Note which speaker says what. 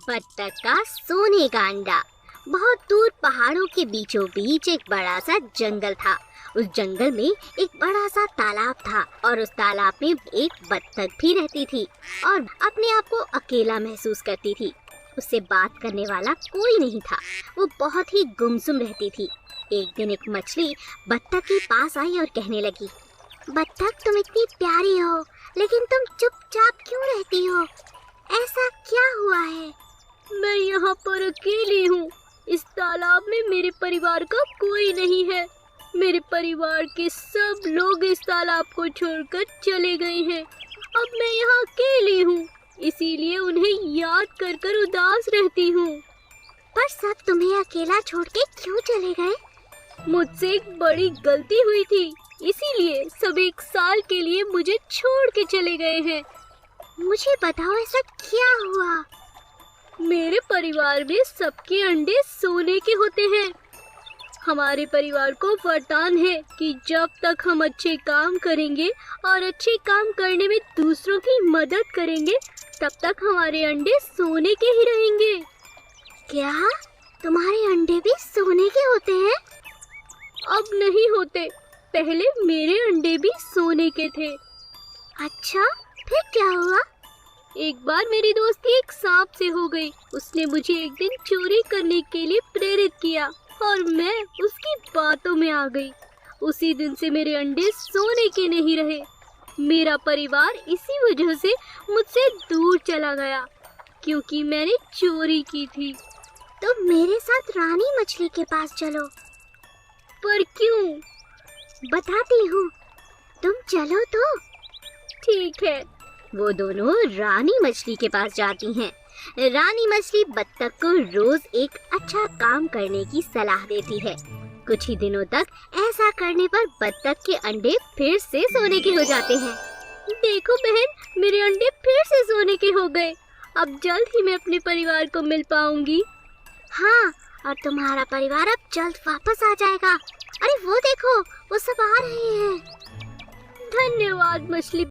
Speaker 1: बत्तख का सोने का अंडा। बहुत दूर पहाड़ों के बीचों बीच एक बड़ा सा जंगल था। उस जंगल में एक बड़ा सा तालाब था और उस तालाब में एक बत्तख भी रहती थी और अपने आप को अकेला महसूस करती थी। उससे बात करने वाला कोई नहीं था। वो बहुत ही गुमसुम रहती थी। एक दिन एक मछली बत्तख के पास आई और कहने लगी, बत्तख तुम इतनी प्यारी हो, लेकिन तुम चुपचाप क्यों रहती हो? ऐसा क्या हुआ है?
Speaker 2: मैं यहाँ पर अकेली हूँ। इस तालाब में मेरे परिवार का कोई नहीं है। मेरे परिवार के सब लोग इस तालाब को छोड़कर चले गए हैं। अब मैं यहाँ अकेली हूँ, इसीलिए उन्हें याद कर कर उदास रहती हूँ।
Speaker 1: पर सब तुम्हें अकेला छोड़ के क्यों चले गए?
Speaker 2: मुझसे एक बड़ी गलती हुई थी, इसीलिए सब एक साल के लिए मुझे छोड़ के चले गए हैं।
Speaker 1: मुझे बताओ ऐसा क्या हुआ?
Speaker 2: मेरे परिवार में सबके अंडे सोने के होते हैं। हमारे परिवार को वरदान है कि जब तक हम अच्छे काम करेंगे और अच्छे काम करने में दूसरों की मदद करेंगे, तब तक हमारे अंडे सोने के ही रहेंगे।
Speaker 1: क्या तुम्हारे अंडे भी सोने के होते हैं?
Speaker 2: अब नहीं होते, पहले मेरे अंडे भी सोने के थे।
Speaker 1: अच्छा, फिर क्या हुआ?
Speaker 2: एक बार मेरी दोस्ती एक सांप से हो गई। उसने मुझे एक दिन चोरी करने के लिए प्रेरित किया और मैं उसकी बातों में आ गई। उसी दिन से मेरे अंडे सोने के नहीं रहे। मेरा परिवार इसी वजह से मुझसे दूर चला गया, क्योंकि मैंने चोरी की थी।
Speaker 1: तो मेरे साथ रानी मछली के पास चलो।
Speaker 2: पर क्यों?
Speaker 1: बताती हूँ, तुम चलो तो।
Speaker 2: ठीक है।
Speaker 1: वो दोनों रानी मछली के पास जाती हैं। रानी मछली बत्तख को रोज एक अच्छा काम करने की सलाह देती है। कुछ ही दिनों तक ऐसा करने पर बत्तख के अंडे फिर से सोने के हो जाते हैं।
Speaker 2: देखो बहन, मेरे अंडे फिर से सोने के हो गए। अब जल्द ही मैं अपने परिवार को मिल पाऊंगी।
Speaker 1: हाँ, और तुम्हारा परिवार अब जल्द वापस आ जाएगा। अरे वो देखो, वो सब आ रहे हैं।
Speaker 2: धन्यवाद मछली